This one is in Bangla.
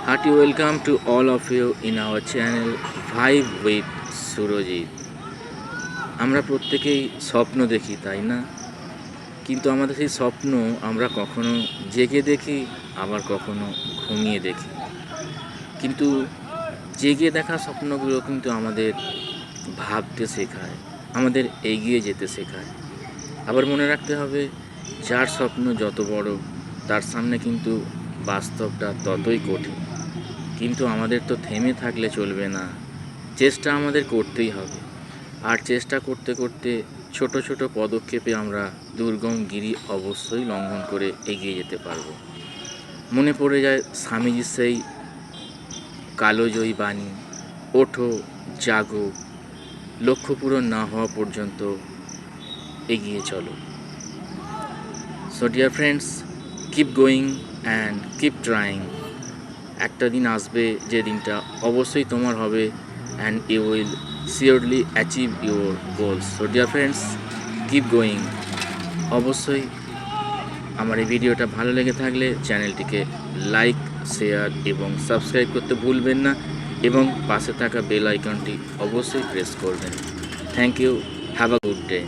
Hearty welcome to all of you in our channel Vibe with Surajit. আমরা প্রত্যেকেই স্বপ্ন দেখি, তাই না? কিন্তু আমাদের সেই স্বপ্ন আমরা কখনো জেগে দেখি, আবার কখনো ঘুমিয়ে দেখি। কিন্তু জেগে দেখা স্বপ্নগুলো কিন্তু আমাদের ভাবতে শেখায়, আমাদের এগিয়ে যেতে শেখায়। আবার মনে রাখতে হবে, যার স্বপ্ন যত বড় তার সামনে কিন্তু বাস্তবটা ততই কঠিন। কিন্তু আমাদের তো থেমে থাকলে চলবে না, চেষ্টা আমাদের করতেই হবে। আর চেষ্টা করতে করতে ছোট ছোট পদক্ষেপে আমরা দুর্গম গিরি অবশ্যই লঙ্ঘন করে এগিয়ে যেতে পারবো। মনে পড়ে যায় স্বামীজির সেই কালোজয়ী বাণী, ওঠো, জাগো, লক্ষ্য পূরণ না হওয়া পর্যন্ত এগিয়ে চলো। So dear friends, keep going and keep trying. একটা দিন আসবে যে দিনটা অবশ্যই তোমার হবে, and you will surely achieve your goals. So dear friends, keep going. অবশ্যই আমার এই ভিডিওটা ভালো লেগে থাকলে চ্যানেলটিকে লাইক, শেয়ার এবং সাবস্ক্রাইব করতে ভুলবেন না, এবং পাশে থাকা বেল আইকনটি অবশ্যই প্রেস করবেন। Thank you, have a good day.